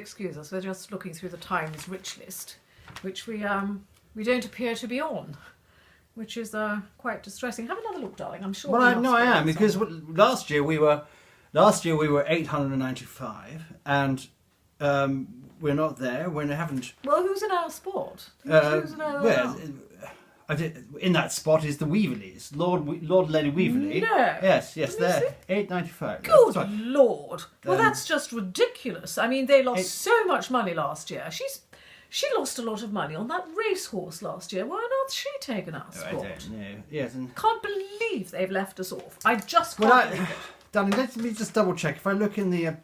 excuse us. We're just looking through the Times Rich List, which we don't appear to be on, which is quite distressing. Have another look, darling. I'm sure. Well, I am, because last year we were 895, and we're not there. We haven't. Well, who's in our spot? Who's in our in that spot is the Weaverleys, Lord Lady Weaverley. No. Yes, they're 895. Good Lord! Well, that's just ridiculous. I mean, they lost so much money last year. She lost a lot of money on that racehorse last year. Why on earth has she taken our spot? I don't know. Yes, and can't believe they've left us off. I just can't believe it. Darling, let me just double check. If I look in the,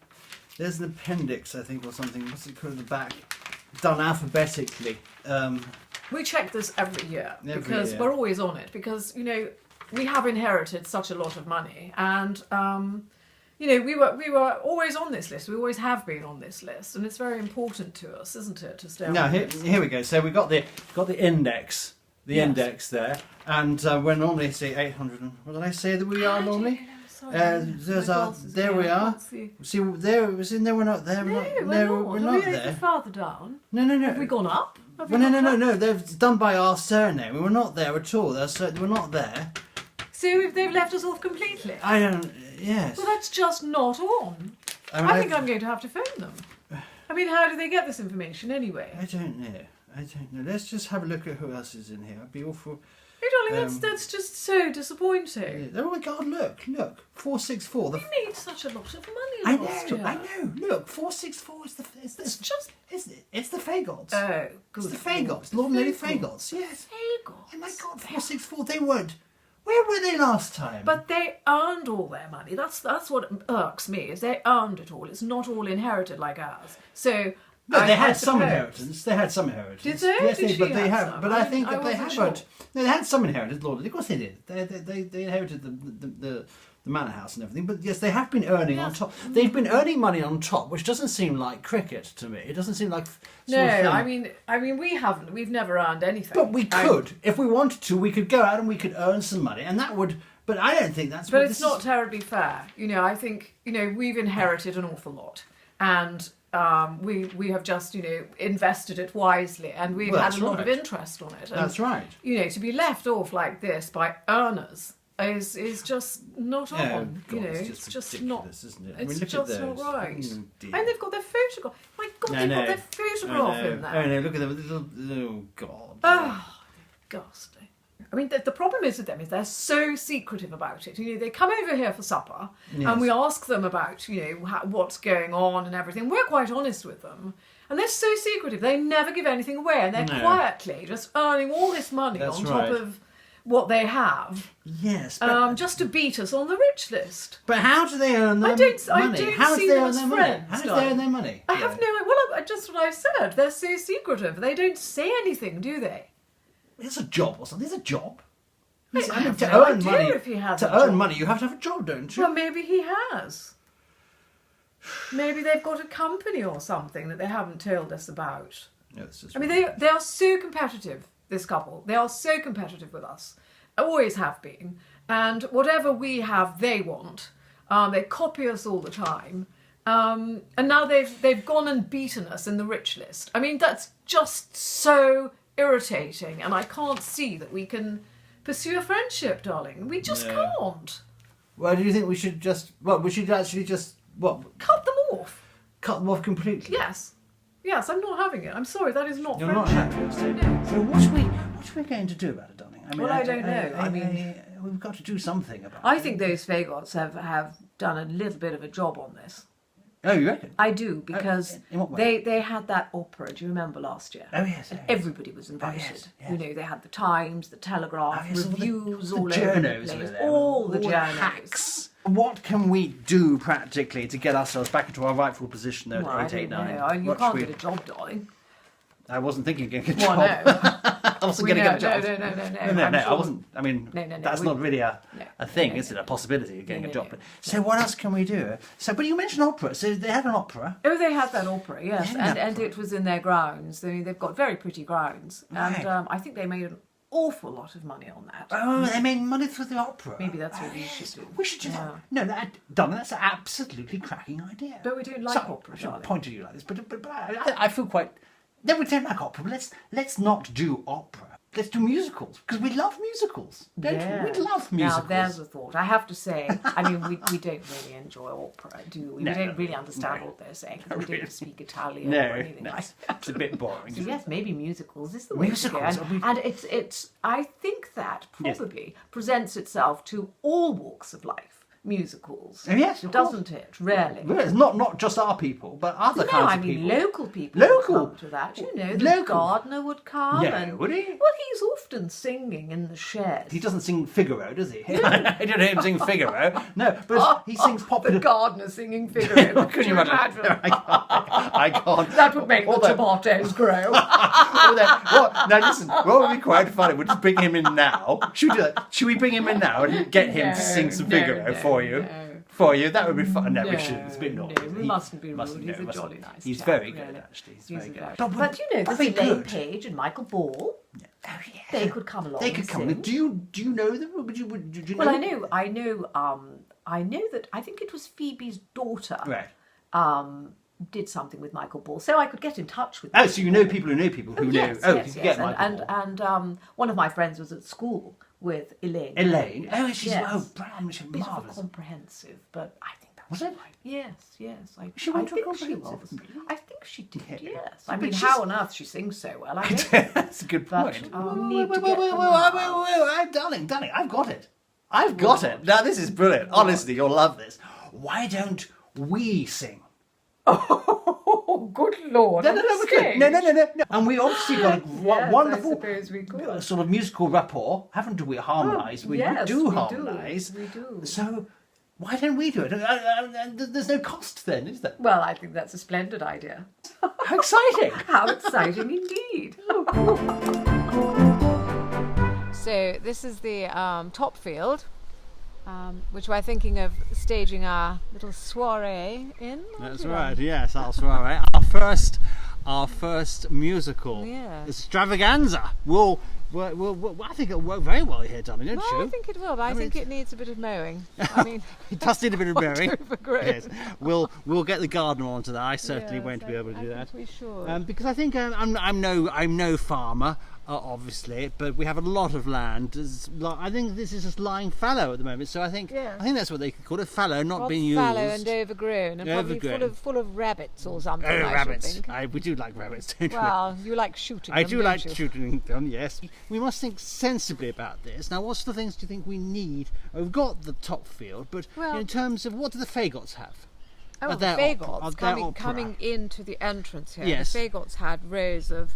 there's an appendix, I think, or something. What's it called at the back? Done alphabetically. We check this every year because we're always on it, because, you know, we have inherited such a lot of money, and you know, we were always on this list. We always have been on this list, and it's very important to us, isn't it, to stay on now, this? Here we go. So we got the index, index there, and we're normally say 800. What did I say that we are normally? There we are. See, there we're not there. We're not there. Further down. No. Have we gone up? No. They're done by our surname. We were not there at all. We're not there. So they've left us off completely. I don't. Yes. Well, that's just not on. I think I'm going to have to phone them. I mean, how do they get this information anyway? I don't know. Let's just have a look at who else is in here. I'd be awful. Hey, darling, that's just so disappointing. Oh my God! Look, 464. We made such a lot of money last year. I know. Look, 464 is the. It's the Faggots. Oh, good. It's the Faggots, Lord and Lady Faggots. Yes. Faggots. Oh my God, 464. They weren't. Where were they last time? But they earned all their money. That's what irks me, is they earned it all. It's not all inherited like ours. So. No, they had some inheritance. Did they? Yes, they have. Some? But I think that they haven't. Sure. No, they had some inheritance, Lord. Of course they did. They inherited the manor house and everything. But yes, they have been earning on top. They've been earning money on top, which doesn't seem like cricket to me. It doesn't seem like. I mean, we haven't. We've never earned anything. But we could, if we wanted to. We could go out and we could earn some money, and that would. But I don't think that's. But it's not terribly fair. You know, I think we've inherited an awful lot, and. We have just invested it wisely, and we've had a lot of interest on it. And, that's right. To be left off like this by earners is just not on. God, it's just not. Isn't it? It's just not right. And dear. they've got their photograph. My God, they've got their photograph in there. Oh no! Look at them. Oh God. Oh, ghastly. I mean, the problem is with them is they're so secretive about it. They come over here for supper, and we ask them about, what's going on and everything. We're quite honest with them. And they're so secretive. They never give anything away, and they're quietly just earning all this money on top of what they have. Yes. But, just to beat us on the rich list. But how do they earn their money? How do they earn their money? How do they earn their money? I have no idea. Well, just what I said. They're so secretive. They don't say anything, do they? It's a job or something. It's a job. To earn money, you have to have a job, don't you? Well, maybe he has. Maybe they've got a company or something that they haven't told us about. No, this is they are so competitive, this couple. They are so competitive with us. Always have been. And whatever we have, they want. They copy us all the time. And now they've gone and beaten us in the rich list. I mean, that's just so irritating, and I can't see that we can pursue a friendship, darling. We just can't. Well, do you think we should just... Well, we should actually just... What? Cut them off. Cut them off completely? Yes, I'm not having it. I'm sorry, that is not You're friendship. Not happy. No. So what are we going to do about it, darling? I mean, I don't know. I mean... We've got to do something about it. I think those Faggots have done a little bit of a job on this. Oh, you reckon? I do, because in what way? they had that opera, do you remember, last year? Oh, yes. And everybody was invited. Oh, yes. They had the Times, the Telegraph, reviews all over the journos place. All the journos. Hacks. What can we do practically to get ourselves back into our rightful position there at 889? You can't get a job, darling. I wasn't thinking of getting a job. Well, no. I wasn't going to get a job. No. I wasn't. I mean, that's not really a thing, is it? A possibility of getting a job. So what else can we do? So, but you mentioned opera. So they had an opera. Oh, they had that opera, yes, and it was in their grounds. I mean, they've got very pretty grounds, and I think they made awful lot of money on that. Oh, they made money through the opera. Maybe that's what we should do. We should do that. No, darling, that's an absolutely cracking idea. But we don't like opera, I shouldn't darling. point at you like this, but I feel quite... No, we don't like opera, but let's not do opera. Let's do musicals, because we love musicals, don't we? We love musicals. Now, there's a thought. I have to say, I mean, we don't really enjoy opera, do we? No, we don't really understand what they're saying, because we don't speak Italian or anything like that. It's a bit boring. So yes, maybe musicals is the way to go. And it's I think that probably presents itself to all walks of life. Musicals. Oh, yes, of doesn't course. it? Really? Well, it's not just our people, but other kinds of people. Local people would come to that. You know, the gardener would come. Yeah, would he? Well, he's often singing in the shed. He doesn't sing Figaro, does he? I don't hear him sing Figaro. No, but he sings popular... The gardener singing Figaro. Can you imagine? I can't. That would make the tomatoes grow. Now listen, what would be quite funny? We'll just bring him in now. Should we do that? Should we bring him in now and get him to sing some Figaro for you? For you, that would be fun. No, we shouldn't. It's a bit naughty. No, we mustn't be rude. He's a jolly nice He's chap, very good, really. actually. He's very good. But you know, there's Elaine Page and Michael Ball. Oh yeah, they could come along. They could come. Do you know them? Would you know? Well, I know that I think it was Phoebe's daughter. Right. Did something with Michael Ball, so I could get in touch with them. Oh, so you know people who know people who know. Yes, oh, yes, you yes. Get Michael Ball. And one of my friends was at school with Elaine. Elaine? Oh, she's yes. she's a bit of a marvellous. comprehensive, but I think that Was it? right. Yes. She went to a think she comprehensive? was. I think she did. Yeah. Yes. I mean, how on earth she sings so well? I don't know. That's a good point. Darling, I've got it. I've got it. Now this is brilliant. Honestly, you'll love this. Why don't we sing? Oh, good Lord. No. And we obviously got a wonderful sort of musical rapport, haven't we? Harmonise. We do harmonise. We do. So why don't we do it? There's no cost then, is there? Well, I think that's a splendid idea. How exciting! How exciting indeed. So this is the top field. Which we're thinking of staging our little soiree in. That's right, yes, our soiree. Our first musical extravaganza. I think it'll work very well here, darling, don't you? I think it will, but I think it needs a bit of mowing. I mean, it does need a bit of mowing. Yes. We'll get the gardener onto that. I certainly won't be able to do that. We should. Because I think I'm no farmer. Obviously, but we have a lot of land. I think this is just lying fallow at the moment, so I think that's what they could call it, fallow, not being used. Fallow and overgrown, and probably full of rabbits or something. Oh, I rabbits! Think. We do like rabbits, don't we? Well, you like shooting. I do like you? shooting them. Yes, we must think sensibly about this. Now, what sort of things do you think we need? We've got the top field, but in terms of what do the Fagots have? Oh, the Fagots coming into the entrance here. Yes. The Fagots had rows of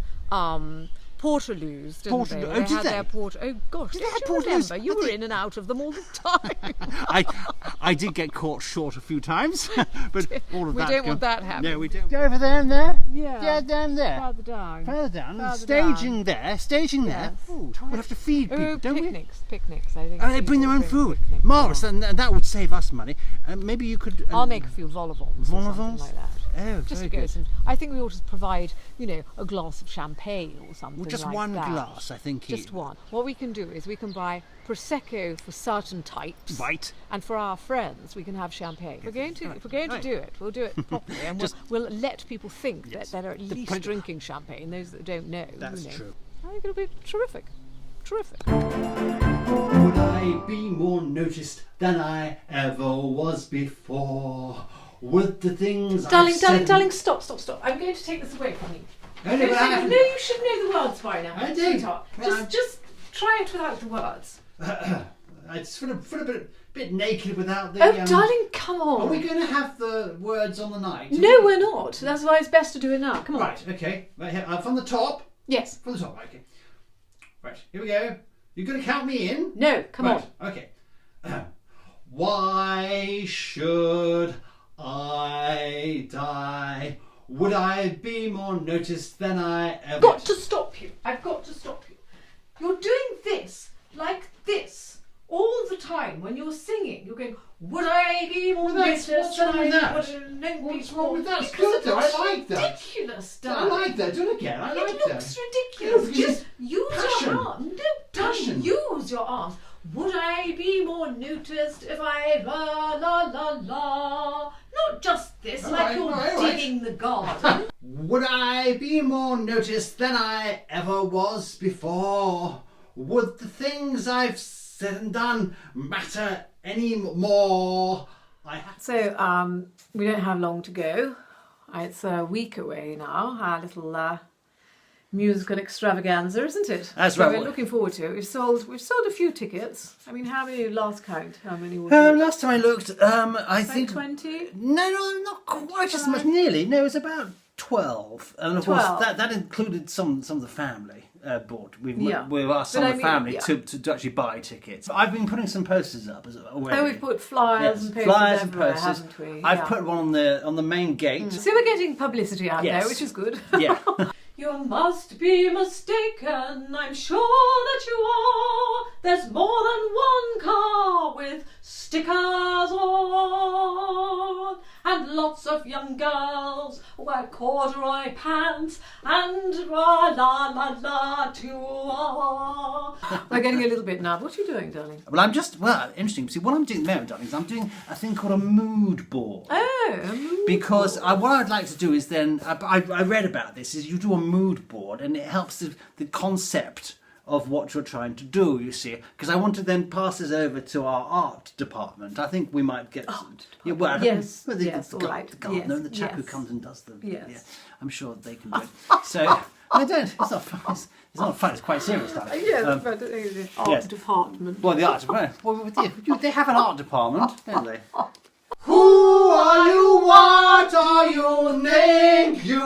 portaloos, didn't they? They had their oh gosh, don't you remember? You were in and out of them all the time. I did get caught short a few times, but all of that. We don't want that happening. No, we don't. Go over there and there. Yeah, down there. Further down. Staging there. Ooh, we'll have to feed people, don't Picnics. I think. Oh, they bring their own food. Marvellous, and that would save us money. Maybe you could. I'll make a few vol-au-vents or something like that. Oh, just very to go good. I think we ought to provide, a glass of champagne or something. Well, just like one that. glass, I think. Just one. What we can do is we can buy prosecco for certain types. Right. And for our friends, we can have champagne. If we're going to do it, we'll do it properly, and we'll let people think that they're at least drinking champagne. Those that don't know. That's true. I think it'll be terrific. Terrific. Would I be more noticed than I ever was before? Would the things Darling, stop. I'm going to take this away from you. No, you should know the words by now. I do. Just try it without the words. I just feel a bit naked without the... Oh, darling, come on. Are we going to have the words on the night? No, we're not. That's why it's best to do it now. Come on. Right, okay. Right here, from the top? Yes. From the top, okay. Right, here we go. You're going to count me in? No, come on. Okay. Why should I die? Would I be more noticed than I ever... I've got to stop you. You're doing this, like this, all the time when you're singing. You're going, would I be more noticed than I would... What's wrong with that? It's good though, I like that. Ridiculous, darling. I like that. Do it again. I like that. It looks ridiculous. Just use passion. your heart. No your arms. Would I be more noticed if I la la la la? Not just this, like you're digging the garden. Would I be more noticed than I ever was before? Would the things I've said and done matter any more? So, we don't have long to go. It's a week away now, our little musical extravaganza, isn't it? That's so right. We're looking forward to it. We've sold a few tickets. I mean, how many, last count, how many were there? Last time I looked, I think... 20? No, not quite as much, nearly. No, it was about 12. And of 12. course, that included some of the family bought. We've asked some But of the family to actually buy tickets. I've been putting some posters up already. Oh, we've put flyers and posters flyers and everywhere, posters. haven't we? I've put one on the main gate. So we're getting publicity out Yes. there, which is good. Yeah. You must be mistaken, I'm sure that you are. There's more than one car with stickers on. And lots of young girls wear corduroy pants and la la la la too. We're getting a little bit nabbed. What are you doing, darling? Well, interesting. See, what I'm doing there, darling, is I'm doing a thing called a mood board. Oh, a mood Because board. what I'd like to do is then, I read about this, is you do a mood board and it helps the concept of what you're trying to do, you see. Because I want to then pass this over to our art department. I think we might get... Yeah, well, Yes, well, the yes, all right. the gardener, Yes, the chap who yes. comes and does them. Yes. Yeah, I'm sure they can do it. So, I don't, it's not fun. It's not fun, it's quite serious stuff. Yes, but the art yes. department. Well, the art department. Well, they have an art department, don't they? Who are you? What are you? Name you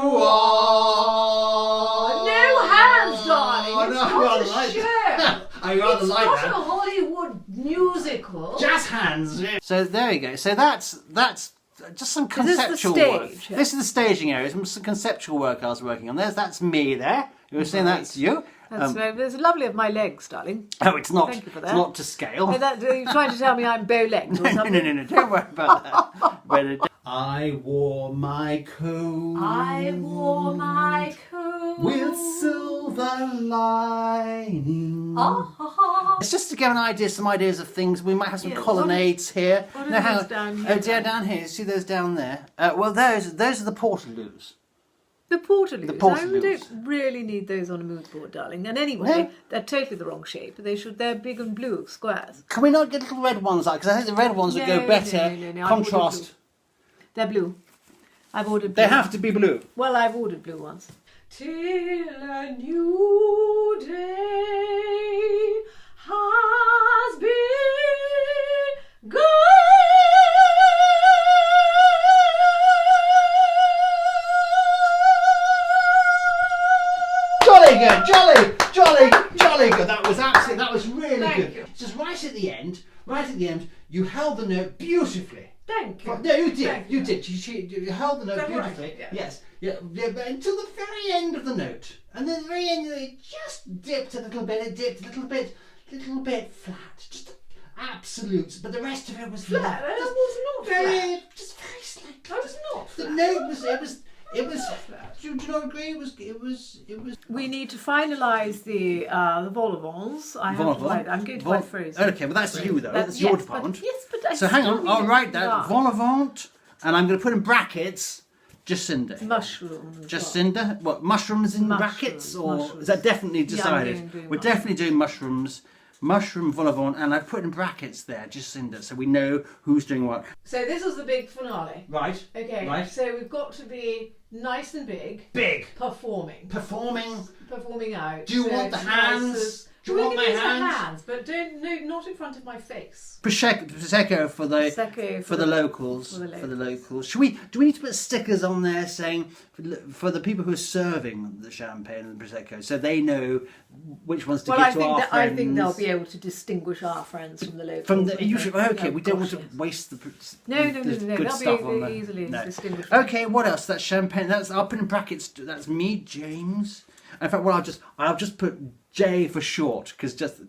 are. No hands, darling. It's No, I not rather a like show. that. I rather It's like not that. a Hollywood musical. Jazz hands. So there you go. So that's just some Is this the conceptual work. stage? This is the staging area. Some conceptual work I was working on. That's me there. You were saying that's you. It's lovely of my legs, darling. Oh, it's not. Thank you for It's that. not to scale. Are you trying to tell me I'm bow-legged or No, something? no. Don't worry about that. I wore my coat. I wore my coat with silver lining. Ah, It's just to give some ideas of things. We might have some Yes. colonnades here. What are No, hang these on. down here? Oh, yeah, down here. See those down there? Well, those are the portaloos. The portaloos. The portaloos. I don't really need those on a mood board, darling. And anyway, No. they're totally the wrong shape. They're big and blue squares. Can we not get little red ones out? Because I think the red ones would go better. No. Contrast. They're blue. I've ordered blue. They have to be blue. Well, I've ordered blue ones. Till a new day has begun. Jolly good. That was really Thank good. you. Just right at the end, you held the note beautifully. Thank you. No, you did. Thank You did. You held the note Is that right? beautifully. Yeah. Yes. Yeah, but until the very end of the note, and then the very end, it just dipped a little bit. It dipped a little bit flat. Just absolute. But the rest of it was Flat? flat. That was not flat. Just very slightly. That was not The flat. note was. It was. flat. Do you not agree? It was. We need to finalise the vol-au-vents. I'm going to write phrase. Okay, well that's you though. That's your department. But I So hang still on, need I'll it write that right. vol-au-vent, and I'm going to put in brackets Jucinda. Mushrooms. Jacinda? What, mushrooms in Mushrooms, brackets? Or mushrooms. is that definitely decided? I'm doing We're definitely doing mushrooms. Mushroom vol-au-vent, and I've put in brackets there, Jucinda, so we know who's doing what. So this was the big finale. Right. Okay. Right. So we've got to be nice and big. Big. Performing out. Do you So want the it's hands? nice as- Do you want we can my use the hands? hands, but not in front of my face. Prosecco for the Prosecco for the locals. for the locals. Do we need to put stickers on there saying for the people who are serving the champagne and the prosecco, so they know which ones to Well, give I to think our that friends? I think they'll be able to distinguish our friends from the locals. From the I think. usual. Okay, Yeah, we don't gosh, want to yes. waste the No. good They'll stuff on be there. easily No. distinguishable. Okay, what else? That's champagne. I'll put in brackets. That's me, James. In fact, well, I'll just put J for short, because just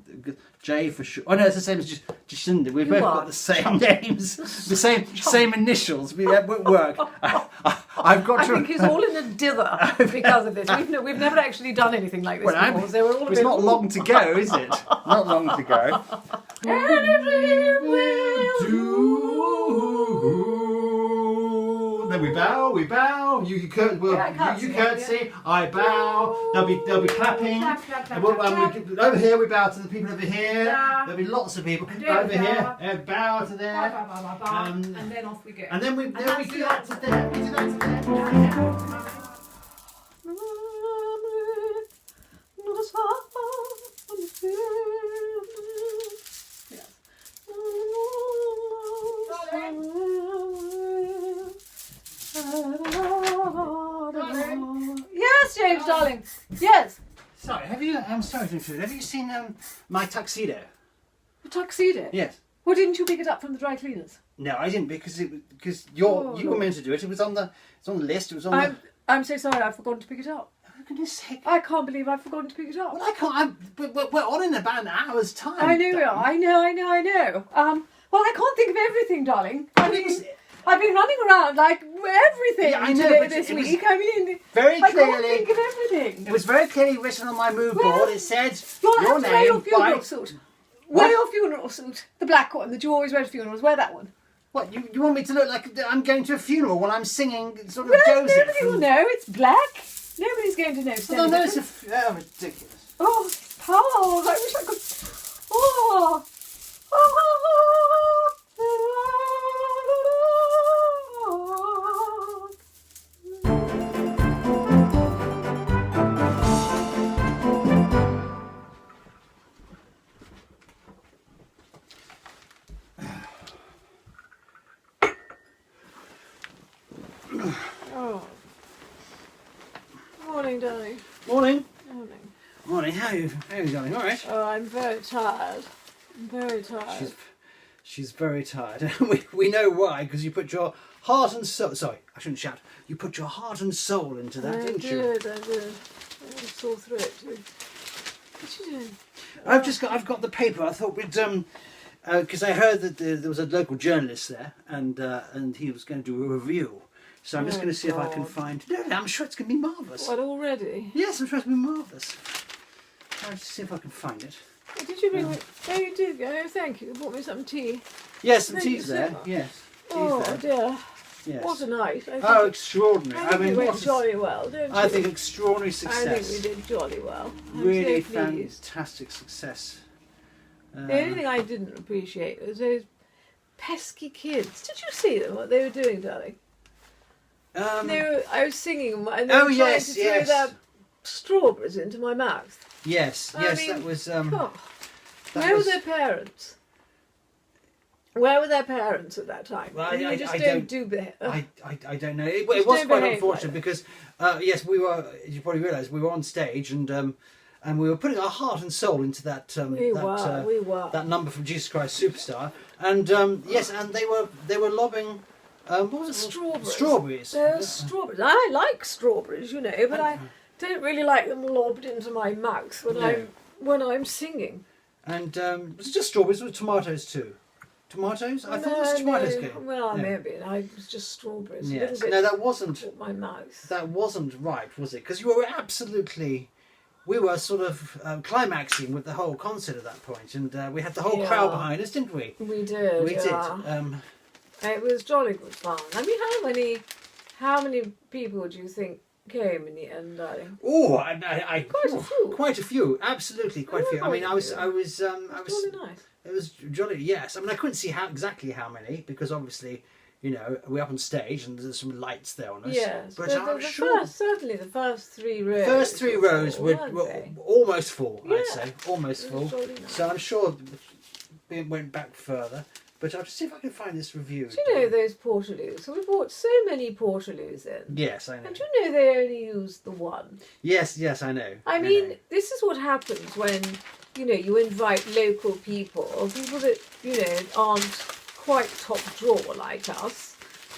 J for short. Oh no, it's the same as Jucinda. We've both got the same names, the same initials. We won't work. I've got. I think he's all in a dither because of this. We've never actually done anything like this before. So we're all it's not long to go, is it? Not long to go. Anything will do. Then we bow. You curtsy. I bow. They'll be clapping. Clap. Over here we bow to the people over here. Yeah. There'll be lots of people over bow. here. Bow to there. Bow. And then off we go. And then we do that to there. We do that to there. Yes, James, darling. Yes. Sorry, I'm sorry to intrude. Have you seen my tuxedo? The tuxedo? Yes. Well, didn't you pick it up from the dry cleaners? No, I didn't because you were meant to do it. It was on the list. It was on I'm so sorry. I've forgotten to pick it up. For goodness sake! I can't believe I've forgotten to pick it up. Well, I can't. We're on in about an hour's time. I know we are. I know. Well, I can't think of everything, darling. I've been running around like everything this week. I mean, very clearly. I can't think of everything. It was very clearly written on my mood board. It said your name. Wear your funeral suit. Wear your funeral suit. The black one that you always wear at funerals. Wear that one. What, you want me to look like I'm going to a funeral when I'm singing sort of Well, Joseph? nobody will know. It's black. Nobody's going to know. Well, no, it's ridiculous. Oh, Paul, I wish I could. Oh. Morning, darling. Morning. Morning. How are you going? All right. Oh, I'm very tired. She's very tired. we know why, because you put your heart and soul. Sorry, I shouldn't shout. You put your heart and soul into that, didn't you? I did. I saw through it too. What you doing? I've got the paper. I thought we'd because I heard that there was a local journalist there, and he was going to do a review. So I'm just going to see if I can find. No, I'm sure it's going to be marvellous. What, already? Yes, I'm sure it's going to be marvellous. I'll just see if I can find it. Oh, did you bring me? Oh, you did. Oh, thank you. You bought me some tea. Yes, some tea's there. Yes. Oh there. dear. Yes. What a night. Oh, extraordinary. I think we went jolly well, don't you? I think extraordinary success. I think we did jolly well. Really so pleased. fantastic success. The only thing I didn't appreciate was those pesky kids. Did you see them? What they were doing, darling? I was singing and they were trying to throw their strawberries into my mouth. Yes, that was. Where were their parents? Where were their parents at that time? Well, I don't do that. I don't know. It was quite unfortunate because yes, we were. You probably realise we were on stage and we were putting our heart and soul into that. We were that number from Jesus Christ Superstar, and yes, and they were lobbing. What was it? Strawberries. They're strawberries. I like strawberries, you know, but I don't really like them lobbed into my mouth when I'm singing. And was it just strawberries or tomatoes too? Tomatoes? I thought it was tomatoes. No. Well, maybe. It was just strawberries. Yes. No, that wasn't. My mouth. That wasn't right, was it? Because you were absolutely. We were sort of climaxing with the whole concert at that point, and we had the whole crowd behind us, didn't we? We did. We did. It was jolly good fun. I mean, how many people do you think came in the end, darling? Oh, quite a few. Quite a few. Absolutely, quite a few. I mean, it was jolly nice. It was jolly. Yes. I mean, I couldn't see exactly how many because obviously, you know, we're up on stage and there's some lights there on us. Yes, but I'm sure certainly the first 3 rows. First 3 rows were almost full. Yeah. I'd say almost full. Nice. So I'm sure we went back further. But I'll just see if I can find this review. Do you know those portaloos? So we bought so many portaloos in. Yes, I know. And do you know they only used the one? Yes, I know. I mean, this is what happens when, you know, you invite local people that, you know, aren't quite top drawer like us.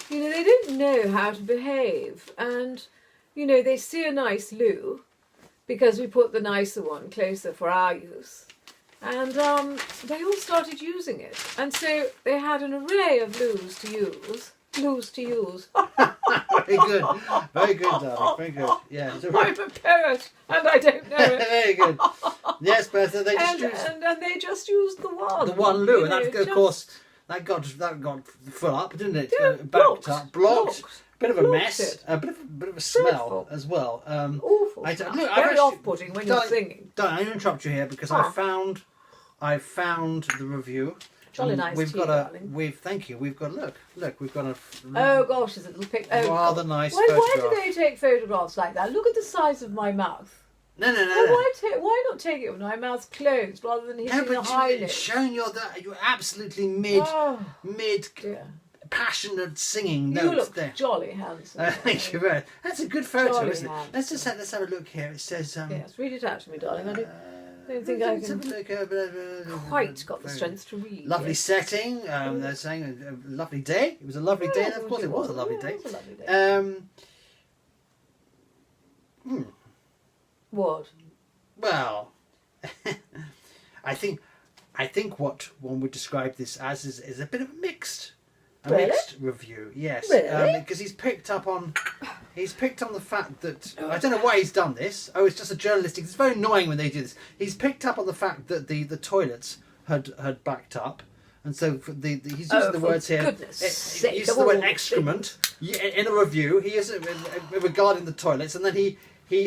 You know, they don't know how to behave. And, you know, they see a nice loo, because we put the nicer one closer for our use. And they all started using it. And so they had an array of loos to use. Loos to use. Very good. Very good, darling. Very good. Yeah. I'm a poet and I don't know it. Very good. Yes, but they just used... And they just used the one. The one loo. And that, just... of course, that got full up, didn't it? Yeah, Backed up. Blocked. Bit of a mess, it. a bit of a smell Dreadful. as well. Awful. Very off-putting when you're singing. Don't I interrupt you here because I found the review. Jolly nice we've tea, got darling. Thank you. We've got look. We've got a. Oh gosh, there's a little pic. Oh, rather nice why photograph. do they take photographs like that? Look at the size of my mouth. No. Why not take it with my mouth closed rather than hitting the high lip? Showing you're absolutely mid dear. passionate singing You notes look there. jolly handsome. Thank you very much. That's a good photo, Jolly isn't it? handsome. Let's have a look here. It says. Yes, read it out to me, darling. I don't think I can quite got the strength to read. Lovely setting. They're saying a lovely day. It was a lovely day. Of course, it was a lovely day. It was a lovely day. What? Well, I think what one would describe this as is a bit of a mixed review. Yes, Really? because he's picked up on the fact that I don't know why he's done this. Oh, it's just a journalistic. It's very annoying when they do this. He's picked up on the fact that the toilets had backed up. And so he's using the words here. He's using the word excrement in a review. He is regarding the toilets, and then he,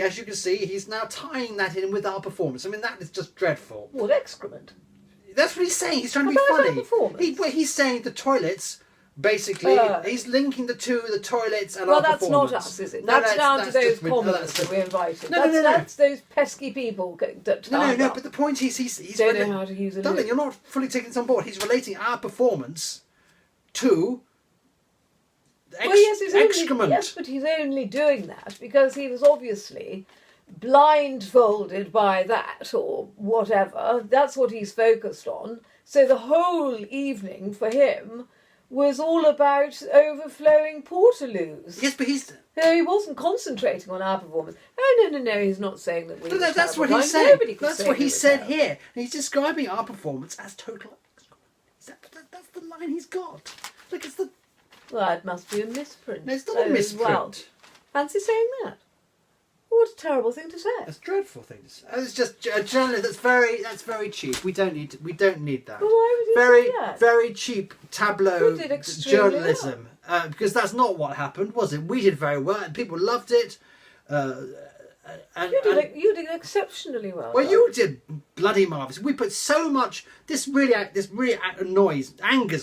as you can see, he's now tying that in with our performance. I mean, that is just dreadful. What excrement? That's what he's saying. He's trying to be funny. He's saying the toilets. Basically, he's linking the toilets and our performance. Well, that's not us, is it? That's down to those comments that we invited. No. That's those pesky people that No, but the point is he's don't know how to use it. Darling, you're not fully taking this on board. He's relating our performance to excrement. Yes, but he's only doing that because he was obviously blindfolded by that or whatever. That's what he's focused on. So the whole evening for him was all about overflowing portaloos. Yes, but he wasn't concentrating on our performance. Oh, no, he's not saying that we... But that's what he's saying. That's what he said here. He's describing our performance as total excrement. That's the line he's got. Look, it's the... Well, it must be a misprint. No, it's not a misprint. Well, fancy saying that. What a terrible thing to say. That's a dreadful thing to say. It's just a journalist that's very cheap. We don't need that. Well, why would you say that? Very cheap tableau journalism. Because that's not what happened, was it? We did very well and people loved it. You did exceptionally well. Well, you did bloody marvellous. We put so much. This really angers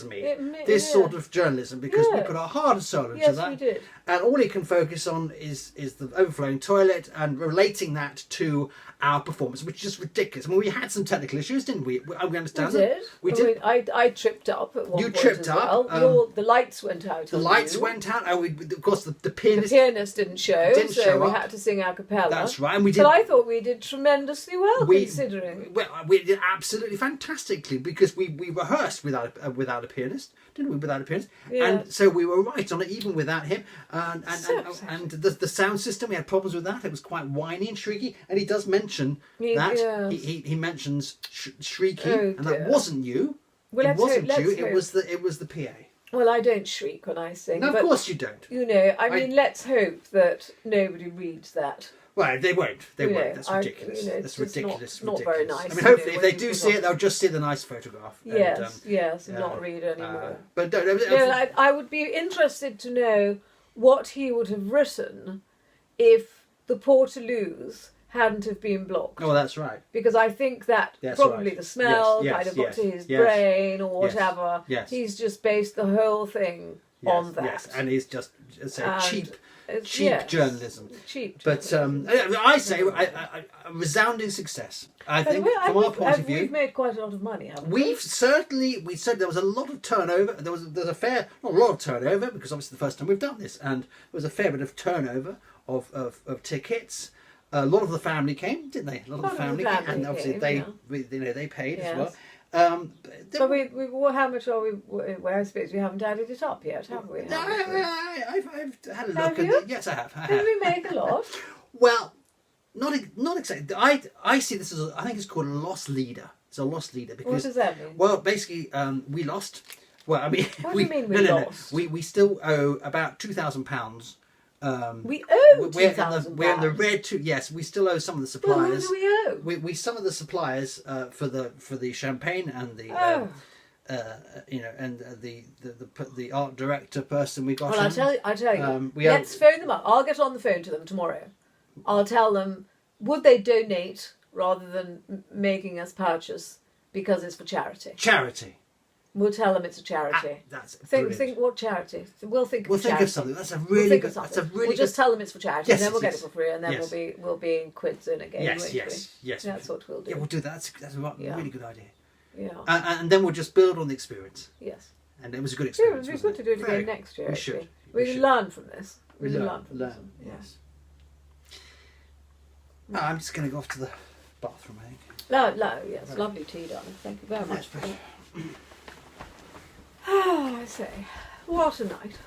me. This sort of journalism because we put our heart and soul into that. Yes, we did. And all he can focus on is the overflowing toilet and relating that to our performance, which is ridiculous. I mean, we had some technical issues, didn't we? We understand that. We did. I tripped up at one point. You tripped up. Well. The lights went out. The lights went out. Of course, the pianist. The pianist didn't show. So we had to sing a cappella. That's right. And we did. But I thought we did tremendously well, considering. Well, we did absolutely fantastically because we rehearsed without a pianist, didn't we? Without a pianist, and so we were right on it even without him. And the sound system, we had problems with that. It was quite whiny and shrieky. And he does mention that he mentions shrieky, and that wasn't you. Well, it wasn't you. It was the PA. Well, I don't shriek when I sing. No, of course you don't. You know, I mean, let's hope that nobody reads that. Well, they won't. They won't. That's ridiculous. That's ridiculous. Not very nice. I mean, hopefully, if they do see it, they'll just see the nice photograph. And not read anymore. But I would be interested to know what he would have written if the portaloos hadn't have been blocked. Oh, that's right. Because I think that probably the smell kind of got to his brain or whatever. Yes. He's just based the whole thing on that. Yes, and he's just cheap journalism. Cheap. But I say a resounding success. I think from our point of view, we've made quite a lot of money, haven't we? We certainly there was a lot of turnover. There's not a lot of turnover because obviously the first time we've done this, and there was a fair bit of turnover of tickets. A lot of the family came, didn't they? A lot of the family came, and obviously they paid as well. But how much are we? Well, I suppose we haven't added it up yet, have we? No, I've had a look. Yes, I have. Did we make a lot? Well, not exactly. I see this as I think it's called a lost leader. It's a lost leader because. What does that mean? Well, basically, we lost. Well, I mean, What do you mean we lost? We still owe about £2,000. We owe £2,000. We're in the red too. Yes, we still ow some of the suppliers. Well, who do we owe? We some of the suppliers for the champagne and the and the art director person we got. Well, I tell you. Let's phone them up. I'll get on the phone to them tomorrow. I'll tell them, would they donate rather than making us purchase because it's for charity? Charity. We'll tell them it's a charity. That's think what charity? We'll think of something. That's a really good. That's a really. We'll just tell them it's for charity, yes, and then we'll yes, get it for free, and then yes. we'll be in quids in again. Yes. That's what we'll do. Yeah, we'll do that. That's a really good idea. Yeah. And then we'll just build on the experience. Yes. And it was a good Yeah, experience. it would be good to do it again next year. We should. We learn from this. We learn. Yes. No, I'm just going to go off to the bathroom, I think. No, yes. Lovely tea, darling. Thank you very much. I say, what a night.